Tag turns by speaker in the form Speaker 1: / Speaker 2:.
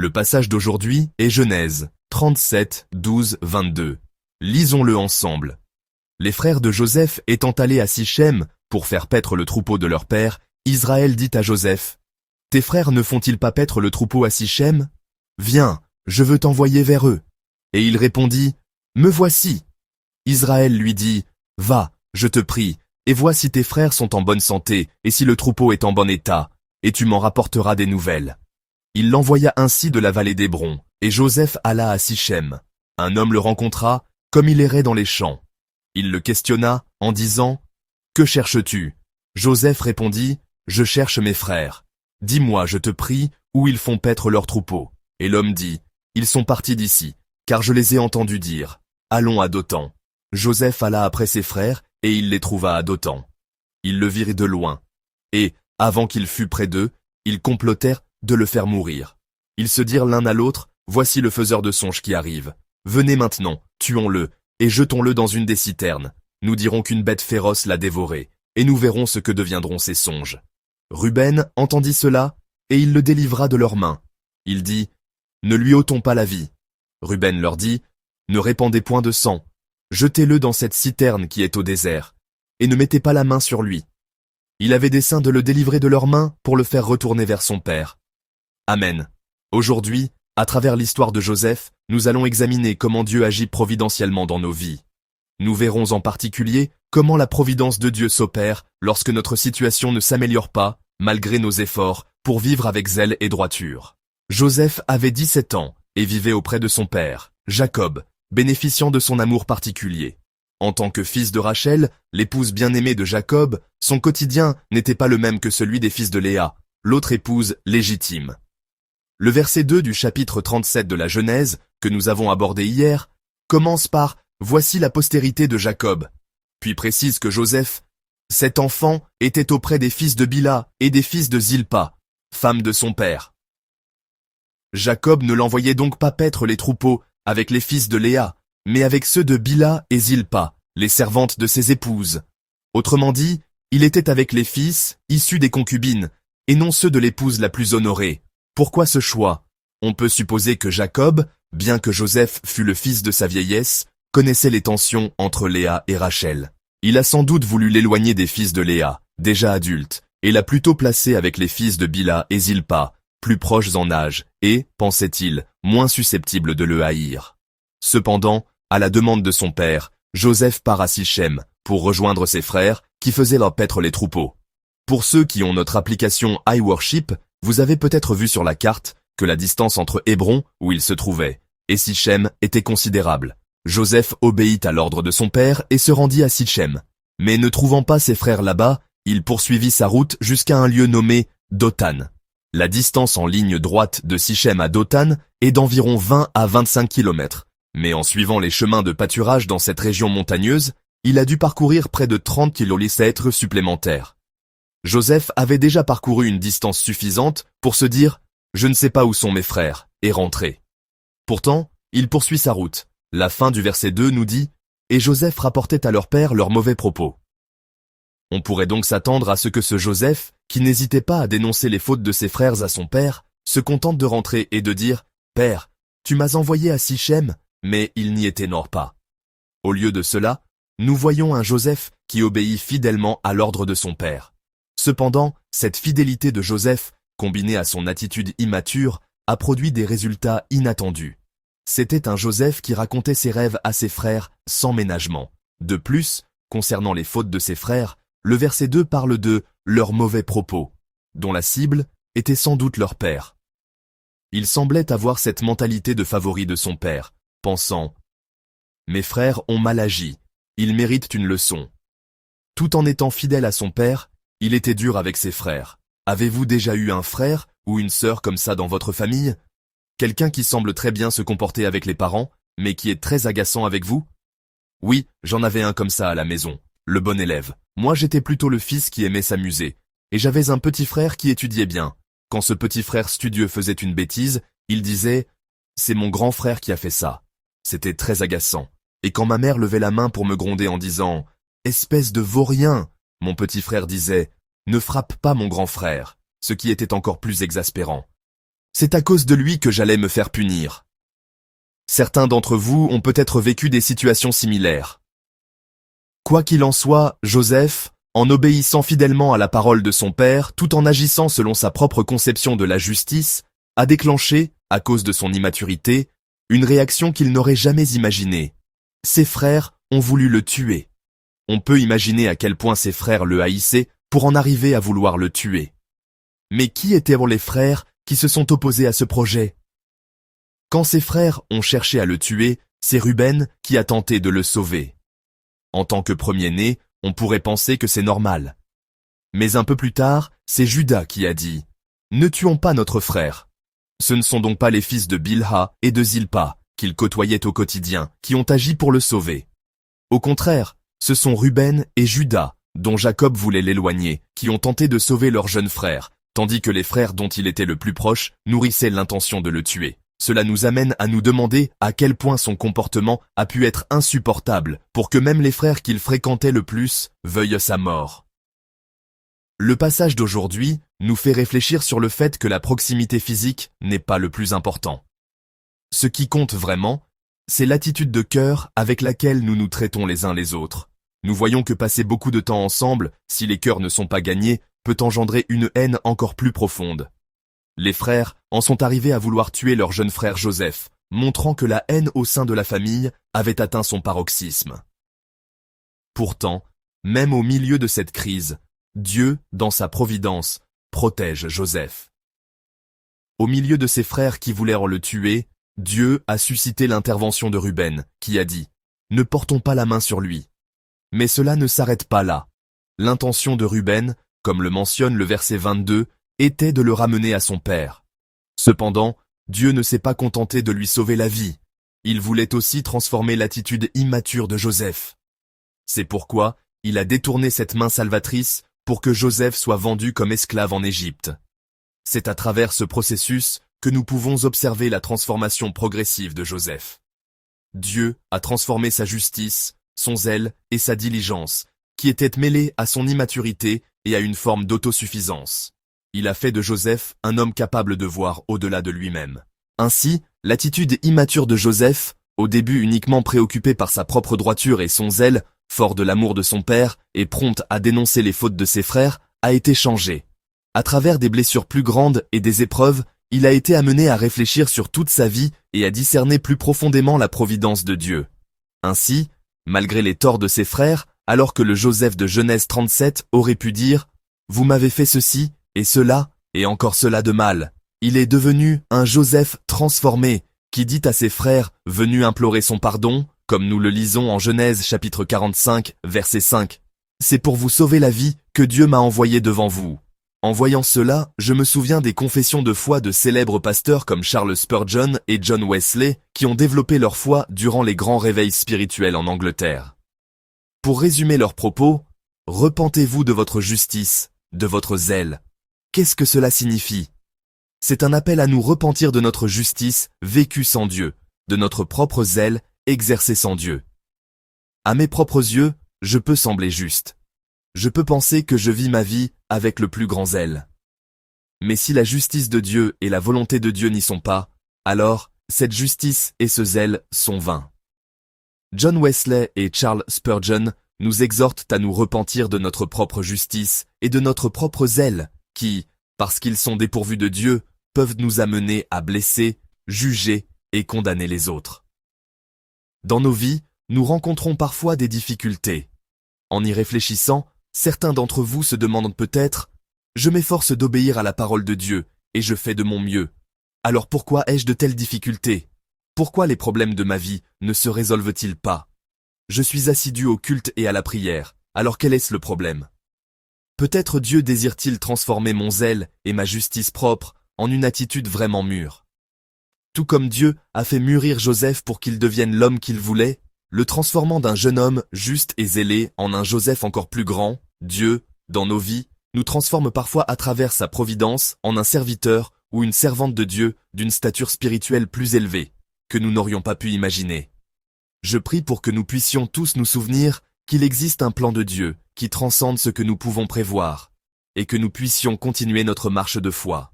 Speaker 1: Le passage d'aujourd'hui est Genèse 37, 12, 22. Lisons-le ensemble. Les frères de Joseph étant allés à Sichem pour faire paître le troupeau de leur père, Israël dit à Joseph, « Tes frères ne font-ils pas paître le troupeau à Sichem? Viens, je veux t'envoyer vers eux. » Et il répondit, « Me voici. » Israël lui dit, « Va, je te prie, et vois si tes frères sont en bonne santé, et si le troupeau est en bon état, et tu m'en rapporteras des nouvelles. » Il l'envoya ainsi de la vallée d'Hébron, et Joseph alla à Sichem. Un homme le rencontra, comme il errait dans les champs. Il le questionna, en disant, « Que cherches-tu » Joseph répondit, « Je cherche mes frères. Dis-moi, je te prie, où ils font paître leur troupeau. » Et l'homme dit, « Ils sont partis d'ici, car je les ai entendus dire, allons à Dothan. » Joseph alla après ses frères, et il les trouva à Dothan. Ils le virent de loin, et, avant qu'il fût près d'eux, ils complotèrent de le faire mourir. Ils se dirent l'un à l'autre, « Voici le faiseur de songes qui arrive. Venez maintenant, tuons-le, et jetons-le dans une des citernes. Nous dirons qu'une bête féroce l'a dévoré, et nous verrons ce que deviendront ses songes. » Ruben entendit cela, et il le délivra de leurs mains. Il dit, « Ne lui ôtons pas la vie. » Ruben leur dit, « Ne répandez point de sang. Jetez-le dans cette citerne qui est au désert, et ne mettez pas la main sur lui. » Il avait dessein de le délivrer de leurs mains pour le faire retourner vers son père. Amen. Aujourd'hui, à travers l'histoire de Joseph, nous allons examiner comment Dieu agit providentiellement dans nos vies. Nous verrons en particulier comment la providence de Dieu s'opère lorsque notre situation ne s'améliore pas, malgré nos efforts, pour vivre avec zèle et droiture. Joseph avait 17 ans et vivait auprès de son père, Jacob, bénéficiant de son amour particulier. En tant que fils de Rachel, l'épouse bien-aimée de Jacob, son quotidien n'était pas le même que celui des fils de Léa, l'autre épouse légitime. Le verset 2 du chapitre 37 de la Genèse, que nous avons abordé hier, commence par « Voici la postérité de Jacob », puis précise que Joseph, cet enfant, était auprès des fils de Bila et des fils de Zilpa, femme de son père. Jacob ne l'envoyait donc pas paître les troupeaux avec les fils de Léa, mais avec ceux de Bila et Zilpa, les servantes de ses épouses. Autrement dit, il était avec les fils, issus des concubines, et non ceux de l'épouse la plus honorée. Pourquoi ce choix? On peut supposer que Jacob, bien que Joseph fût le fils de sa vieillesse, connaissait les tensions entre Léa et Rachel. Il a sans doute voulu l'éloigner des fils de Léa, déjà adultes, et l'a plutôt placé avec les fils de Bila et Zilpa, plus proches en âge, et, pensait-il, moins susceptibles de le haïr. Cependant, à la demande de son père, Joseph part à Sichem pour rejoindre ses frères qui faisaient leur paître les troupeaux. Pour ceux qui ont notre application iWorship, vous avez peut-être vu sur la carte que la distance entre Hébron, où il se trouvait, et Sichem était considérable. Joseph obéit à l'ordre de son père et se rendit à Sichem. Mais ne trouvant pas ses frères là-bas, il poursuivit sa route jusqu'à un lieu nommé Dothan. La distance en ligne droite de Sichem à Dothan est d'environ 20 à 25 km. Mais en suivant les chemins de pâturage dans cette région montagneuse, il a dû parcourir près de 30 km supplémentaires. Joseph avait déjà parcouru une distance suffisante pour se dire « Je ne sais pas où sont mes frères » et rentrer. Pourtant, il poursuit sa route. La fin du verset 2 nous dit « Et Joseph rapportait à leur père leurs mauvais propos ». On pourrait donc s'attendre à ce que ce Joseph, qui n'hésitait pas à dénoncer les fautes de ses frères à son père, se contente de rentrer et de dire « Père, tu m'as envoyé à Sichem », mais il n'y était pas. Au lieu de cela, nous voyons un Joseph qui obéit fidèlement à l'ordre de son père. Cependant, cette fidélité de Joseph, combinée à son attitude immature, a produit des résultats inattendus. C'était un Joseph qui racontait ses rêves à ses frères sans ménagement. De plus, concernant les fautes de ses frères, le verset 2 parle de leurs mauvais propos, dont la cible était sans doute leur père. Il semblait avoir cette mentalité de favori de son père, pensant « Mes frères ont mal agi, ils méritent une leçon ». Tout en étant fidèle à son père, il était dur avec ses frères. Avez-vous déjà eu un frère ou une sœur comme ça dans votre famille? Quelqu'un qui semble très bien se comporter avec les parents, mais qui est très agaçant avec vous? Oui, j'en avais un comme ça à la maison, le bon élève. Moi j'étais plutôt le fils qui aimait s'amuser, et j'avais un petit frère qui étudiait bien. Quand ce petit frère studieux faisait une bêtise, il disait « C'est mon grand frère qui a fait ça ». C'était très agaçant. Et quand ma mère levait la main pour me gronder en disant « Espèce de vaurien », mon petit frère disait « Ne frappe pas mon grand frère », ce qui était encore plus exaspérant. C'est à cause de lui que j'allais me faire punir. Certains d'entre vous ont peut-être vécu des situations similaires. Quoi qu'il en soit, Joseph, en obéissant fidèlement à la parole de son père, tout en agissant selon sa propre conception de la justice, a déclenché, à cause de son immaturité, une réaction qu'il n'aurait jamais imaginée. Ses frères ont voulu le tuer. On peut imaginer à quel point ses frères le haïssaient pour en arriver à vouloir le tuer. Mais qui étaient les frères qui se sont opposés à ce projet? Quand ses frères ont cherché à le tuer, c'est Ruben qui a tenté de le sauver. En tant que premier-né, on pourrait penser que c'est normal. Mais un peu plus tard, c'est Juda qui a dit « Ne tuons pas notre frère ». Ce ne sont donc pas les fils de Bilha et de Zilpa, qu'il côtoyait au quotidien, qui ont agi pour le sauver. Au contraire, ce sont Ruben et Juda, dont Jacob voulait l'éloigner, qui ont tenté de sauver leur jeune frère, tandis que les frères dont il était le plus proche nourrissaient l'intention de le tuer. Cela nous amène à nous demander à quel point son comportement a pu être insupportable pour que même les frères qu'il fréquentait le plus veuillent sa mort. Le passage d'aujourd'hui nous fait réfléchir sur le fait que la proximité physique n'est pas le plus important. Ce qui compte vraiment, c'est l'attitude de cœur avec laquelle nous nous traitons les uns les autres. Nous voyons que passer beaucoup de temps ensemble, si les cœurs ne sont pas gagnés, peut engendrer une haine encore plus profonde. Les frères en sont arrivés à vouloir tuer leur jeune frère Joseph, montrant que la haine au sein de la famille avait atteint son paroxysme. Pourtant, même au milieu de cette crise, Dieu, dans sa providence, protège Joseph. Au milieu de ses frères qui voulèrent le tuer, Dieu a suscité l'intervention de Ruben, qui a dit « Ne portons pas la main sur lui ». Mais cela ne s'arrête pas là. L'intention de Ruben, comme le mentionne le verset 22, était de le ramener à son père. Cependant, Dieu ne s'est pas contenté de lui sauver la vie. Il voulait aussi transformer l'attitude immature de Joseph. C'est pourquoi il a détourné cette main salvatrice pour que Joseph soit vendu comme esclave en Égypte. C'est à travers ce processus que nous pouvons observer la transformation progressive de Joseph. Dieu a transformé sa justice, son zèle et sa diligence, qui étaient mêlés à son immaturité et à une forme d'autosuffisance. Il a fait de Joseph un homme capable de voir au-delà de lui-même. Ainsi, l'attitude immature de Joseph, au début uniquement préoccupé par sa propre droiture et son zèle, fort de l'amour de son père et prompte à dénoncer les fautes de ses frères, a été changée. À travers des blessures plus grandes et des épreuves, il a été amené à réfléchir sur toute sa vie et à discerner plus profondément la providence de Dieu. Ainsi, malgré les torts de ses frères, alors que le Joseph de Genèse 37 aurait pu dire « Vous m'avez fait ceci et cela, et encore cela de mal », il est devenu un Joseph transformé, qui dit à ses frères venus implorer son pardon, comme nous le lisons en Genèse chapitre 45, verset 5. « C'est pour vous sauver la vie que Dieu m'a envoyé devant vous. » En voyant cela, je me souviens des confessions de foi de célèbres pasteurs comme Charles Spurgeon et John Wesley, qui ont développé leur foi durant les grands réveils spirituels en Angleterre. Pour résumer leurs propos, « Repentez-vous de votre justice, de votre zèle. » Qu'est-ce que cela signifie? C'est un appel à nous repentir de notre justice vécue sans Dieu, de notre propre zèle exercé sans Dieu. À mes propres yeux, je peux sembler juste. Je peux penser que je vis ma vie avec le plus grand zèle. Mais si la justice de Dieu et la volonté de Dieu n'y sont pas, alors cette justice et ce zèle sont vains. John Wesley et Charles Spurgeon nous exhortent à nous repentir de notre propre justice et de notre propre zèle, qui, parce qu'ils sont dépourvus de Dieu, peuvent nous amener à blesser, juger et condamner les autres. Dans nos vies, nous rencontrons parfois des difficultés. En y réfléchissant, certains d'entre vous se demandent peut-être « Je m'efforce d'obéir à la parole de Dieu et je fais de mon mieux. Alors pourquoi ai-je de telles difficultés? Pourquoi les problèmes de ma vie ne se résolvent-ils pas? Je suis assidu au culte et à la prière, alors quel est-ce le problème? Peut-être Dieu désire-t-il transformer mon zèle et ma justice propre en une attitude vraiment mûre. Tout comme Dieu a fait mûrir Joseph pour qu'il devienne l'homme qu'il voulait, le transformant d'un jeune homme juste et zélé en un Joseph encore plus grand, Dieu, dans nos vies, nous transforme parfois à travers sa providence en un serviteur ou une servante de Dieu d'une stature spirituelle plus élevée, que nous n'aurions pas pu imaginer. Je prie pour que nous puissions tous nous souvenir qu'il existe un plan de Dieu qui transcende ce que nous pouvons prévoir, et que nous puissions continuer notre marche de foi.